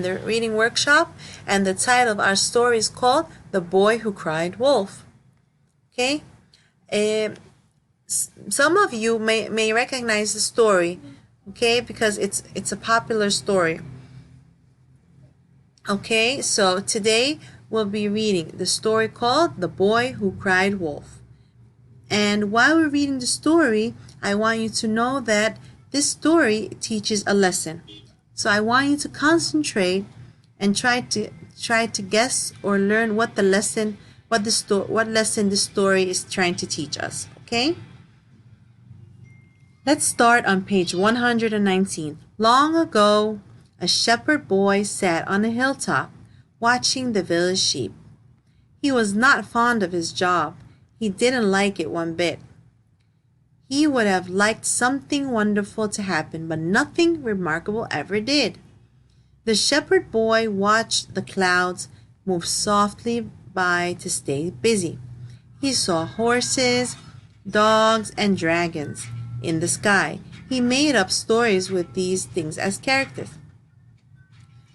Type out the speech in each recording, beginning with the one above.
the reading workshop, and the title of our story is called The Boy Who Cried Wolf. Okay, some of you may recognize the story, okay, because it's a popular story. Okay, so today we'll be reading the story called The Boy Who Cried Wolf. And while we're reading the story, I want you to know that this story teaches a lesson. So I want you to concentrate and try to guess or learn what lesson this story is trying to teach us. Okay? Let's start on page 119. Long ago, a shepherd boy sat on a hilltop, watching the village sheep. He was not fond of his job. He didn't like it one bit. He would have liked something wonderful to happen, but nothing remarkable ever did. The shepherd boy watched the clouds move softly by to stay busy. He saw horses, dogs, and dragons in the sky. He made up stories with these things as characters.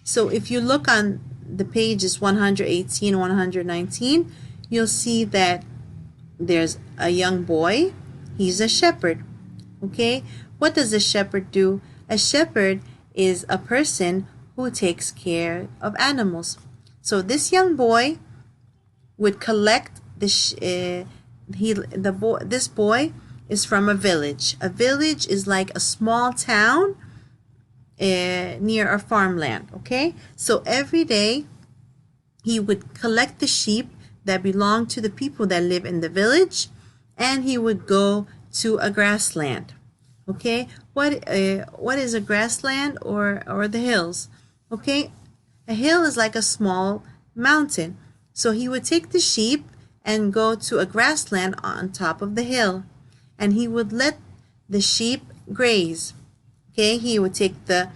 So if you look on the pages 118 and 119, you'll see that there's a young boy. He's a shepherd. Okay? What does a shepherd do? A shepherd is a person who takes care of animals. So this young boy would collect this boy is from a village. A village is like a small town near a farmland. Okay? So every day he would collect the sheep that belonged to the people that live in the village, and he would go to a grassland. Okay, what is a grassland or the hills? Okay, a hill is like a small mountain. So he would take the sheep and go to a grassland on top of the hill, and he would let the sheep graze. Okay, he would take the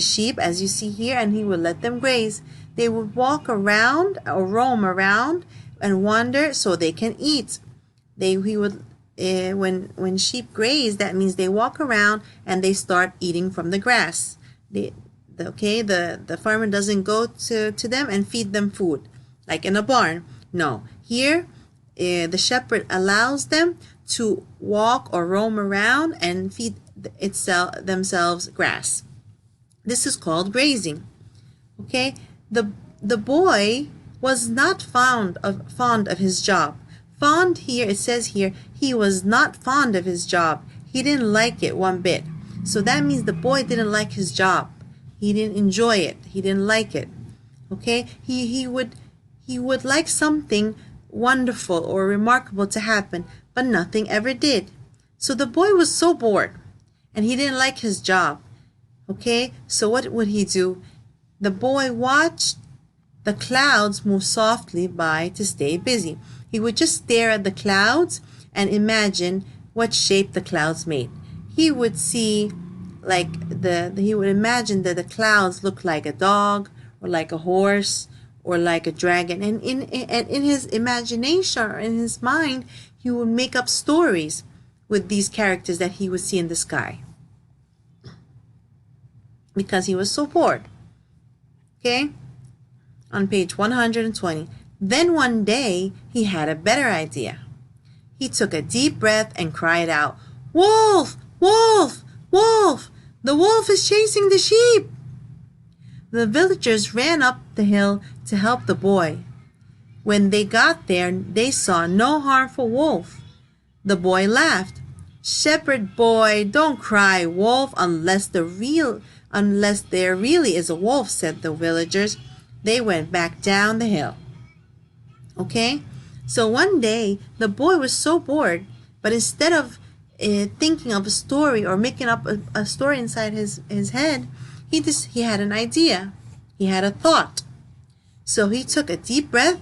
sheep, as you see here, and he would let them graze. They would walk around or roam around and wander so they can eat. When sheep graze, that means they walk around and they start eating from the grass. The farmer doesn't go to them and feed them food like in a barn. No, here the shepherd allows them to walk or roam around and feed themselves grass. This is called grazing. Okay, the boy was not fond of his job. Fond here, it says here, he was not fond of his job. He didn't like it one bit. So that means the boy didn't like his job. He didn't enjoy it. He didn't like it. Okay, he would like something wonderful or remarkable to happen, but nothing ever did. So the boy was so bored, and he didn't like his job. Okay, so what would he do? The boy watched the clouds move softly by to stay busy. He would just stare at the clouds and imagine what shape the clouds made. He would see he would imagine that the clouds looked like a dog or like a horse or like a dragon. And in his imagination or in his mind, he would make up stories with these characters that he would see in the sky, because he was so bored. Okay? On page 120. Then one day, he had a better idea. He took a deep breath and cried out, "Wolf! Wolf! Wolf! The wolf is chasing the sheep!" The villagers ran up the hill to help the boy. When they got there, they saw no harmful wolf. The boy laughed. "Shepherd boy, don't cry wolf unless there really is a wolf," said the villagers. They went back down the hill. Okay, so one day the boy was so bored, but instead of thinking of a story or making up a story inside his head, he had an idea. He had a thought. So he took a deep breath,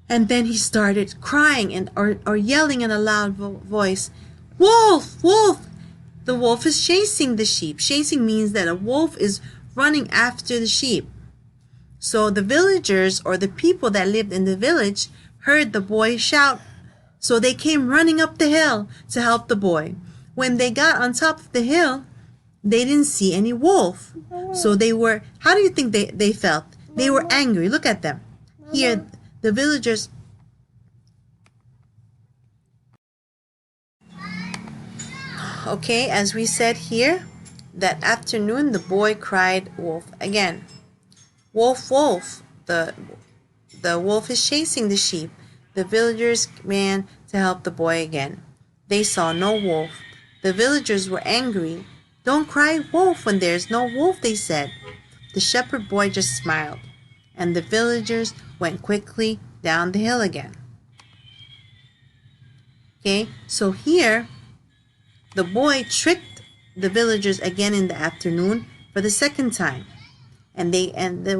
and then he started crying or yelling in a loud voice, "Wolf! Wolf! The wolf is chasing the sheep." Chasing means that a wolf is running after the sheep. So the villagers, or the people that lived in the village, heard the boy shout. So they came running up the hill to help the boy. When they got on top of the hill, they didn't see any wolf. So they were, how do you think they felt? They were angry. Look at them. Here, the villagers, okay, as we said here, that afternoon the boy cried wolf again. Wolf, wolf, the wolf is chasing the sheep. The villagers ran to help the boy again. They saw no wolf. The villagers were angry. Don't cry wolf when there's no wolf, they said. The shepherd boy just smiled, and the villagers went quickly down the hill again. Okay, so here, the boy tricked the villagers again in the afternoon for the second time. And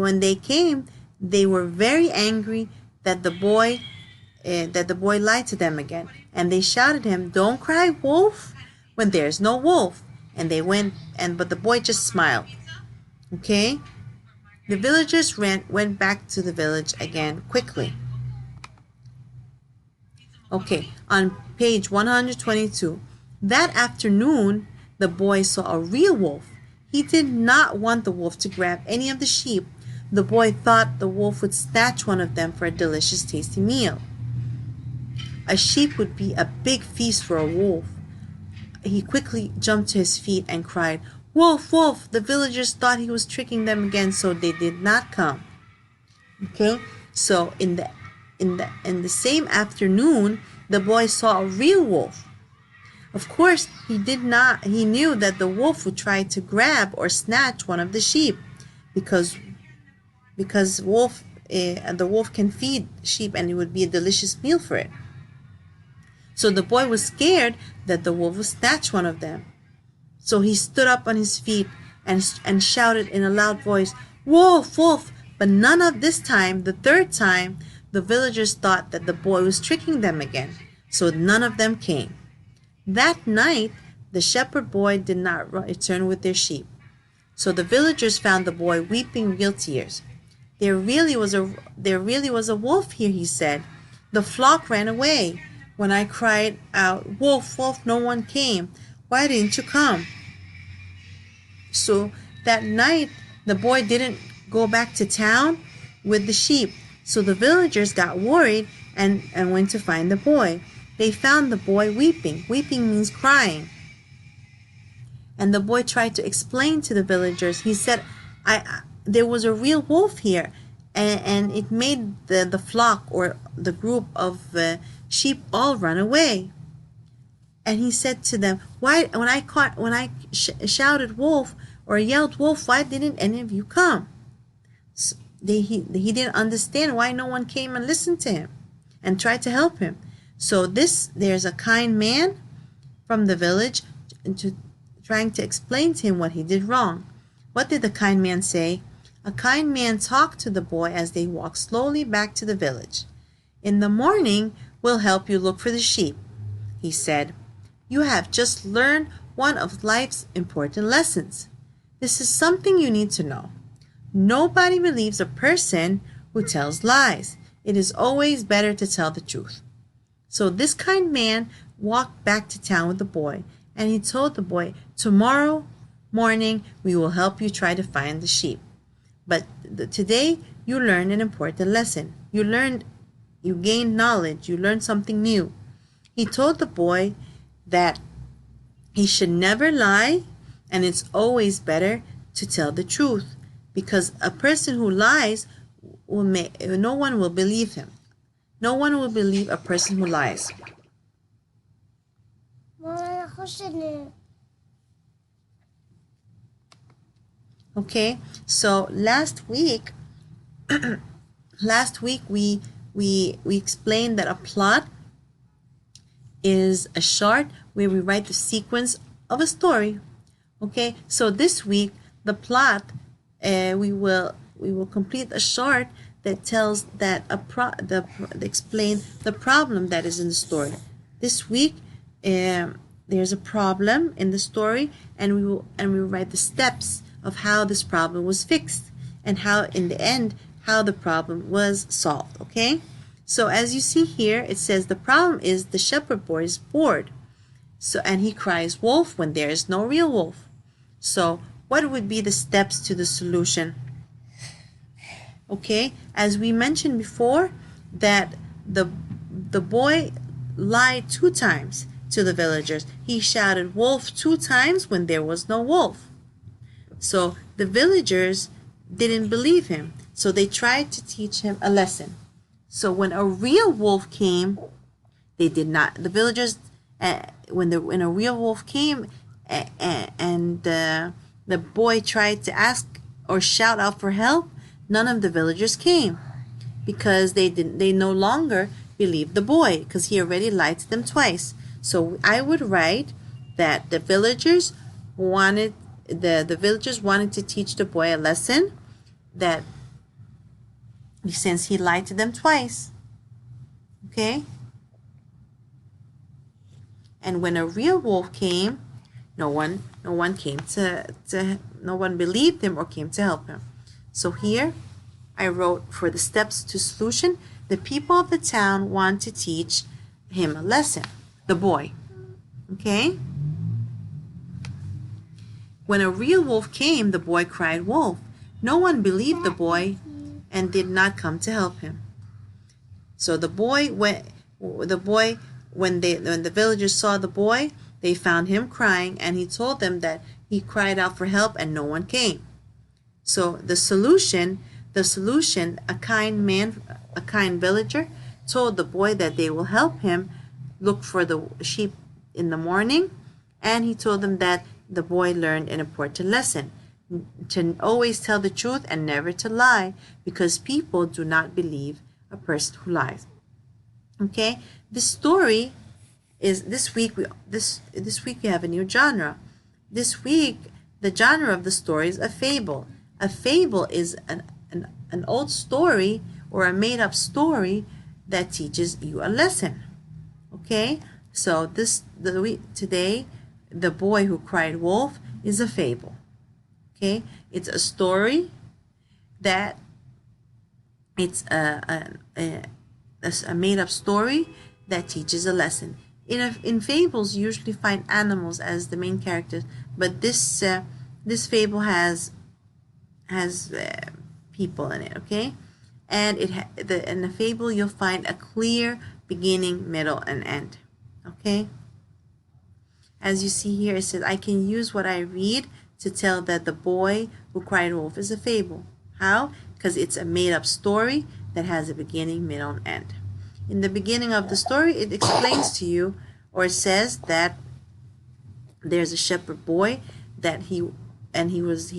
when they came, they were very angry that the boy lied to them again. And they shouted him, "Don't cry wolf when there's no wolf." And they went, but the boy just smiled. Okay? The villagers went back to the village again quickly. Okay, on page 122. That afternoon, the boy saw a real wolf. He did not want the wolf to grab any of the sheep. The boy thought the wolf would snatch one of them for a delicious, tasty meal. A sheep would be a big feast for a wolf. He quickly jumped to his feet and cried, "Wolf, wolf!" The villagers thought he was tricking them again, so they did not come. Okay, so in the same afternoon, the boy saw a real wolf. Of course, he knew that the wolf would try to grab or snatch one of the sheep because the wolf can feed sheep and it would be a delicious meal for it. So the boy was scared that the wolf would snatch one of them. So he stood up on his feet and shouted in a loud voice, "Wolf, wolf!" But none of this time, the third time, the villagers thought that the boy was tricking them again. So none of them came. That night, the shepherd boy did not return with their sheep. So the villagers found the boy weeping real tears. There really was a wolf here, he said. The flock ran away. When I cried out, "Wolf, wolf," no one came. Why didn't you come? So that night, the boy didn't go back to town with the sheep. So the villagers got worried and went to find the boy. They found the boy weeping. Weeping means crying. And the boy tried to explain to the villagers. He said, there was a real wolf here, and it made the flock or the group of sheep all run away. And he said to them, "Why, when I shouted wolf or yelled wolf, why didn't any of you come?" So he didn't understand why no one came and listened to him and tried to help him. So there's a kind man from the village trying to explain to him what he did wrong. What did the kind man say? A kind man talked to the boy as they walked slowly back to the village. "In the morning, we'll help you look for the sheep," he said. "You have just learned one of life's important lessons. This is something you need to know. Nobody believes a person who tells lies. It is always better to tell the truth." So this kind man walked back to town with the boy, and he told the boy, "Tomorrow morning we will help you try to find the sheep. But today you learned an important lesson. You gained knowledge, you learned something new." He told the boy that he should never lie, and it's always better to tell the truth, because a person who lies no one will believe him. No one will believe a person who lies. Okay, so last week we explained that a plot is a chart where we write the sequence of a story. Okay, so this week the plot we will complete a chart that tells that explain the problem that is in the story. This week there's a problem in the story, and we will write the steps of how this problem was fixed and how in the end how the problem was solved. Okay, so as you see here, it says the problem is the shepherd boy is bored, and he cries wolf when there is no real wolf. So what would be the steps to the solution? Okay, as we mentioned before, that the boy lied 2 times to the villagers. He shouted wolf 2 times when there was no wolf. So the villagers didn't believe him. So they tried to teach him a lesson. So when a real wolf came, they did not. The villagers, when a real wolf came, and the boy tried to ask or shout out for help, none of the villagers came because they no longer believed the boy because he already lied to them twice. So I would write that the villagers wanted to teach the boy a lesson, that since he lied to them twice. Okay? And when a real wolf came, no one believed him or came to help him. So here I wrote, for the steps to solution, the people of the town want to teach him a lesson, the boy. Okay? When a real wolf came, the boy cried wolf. No one believed the boy and did not come to help him. So when the villagers saw the boy, they found him crying, and he told them that he cried out for help and no one came. So the solution, a kind villager told the boy that they will help him look for the sheep in the morning, and he told them that the boy learned an important lesson, to always tell the truth and never to lie, because people do not believe a person who lies. Okay, this story is this week we have a new genre. This week the genre of the story is a fable. A fable is an old story or a made-up story that teaches you a lesson. Okay, so today, the boy who cried wolf is a fable. Okay, it's a story that it's a made-up story that teaches a lesson. In fables, you usually find animals as the main characters, but this fable has people in it. Okay, and in the fable you'll find a clear beginning, middle, and end. Okay. As you see here, it says, I can use what I read to tell that the boy who cried wolf is a fable. How? Because it's a made-up story that has a beginning, middle, and end. In the beginning of the story, it explains to you, or it says that there's a shepherd boy that he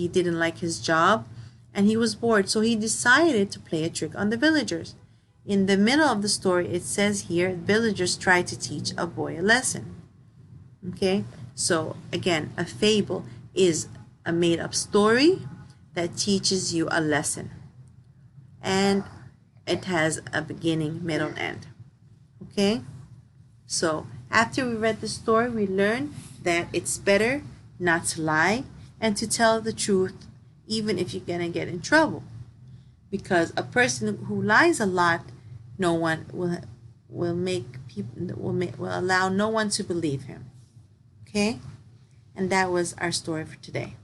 didn't like his job, and he was bored, so he decided to play a trick on the villagers. In the middle of the story, it says here, villagers try to teach a boy a lesson. Okay, so again, a fable is a made-up story that teaches you a lesson, and it has a beginning, middle, and end. Okay, so after we read the story, we learned that it's better not to lie and to tell the truth, even if you're gonna get in trouble, because a person who lies a lot, no one will allow no one to believe him. Okay, and that was our story for today.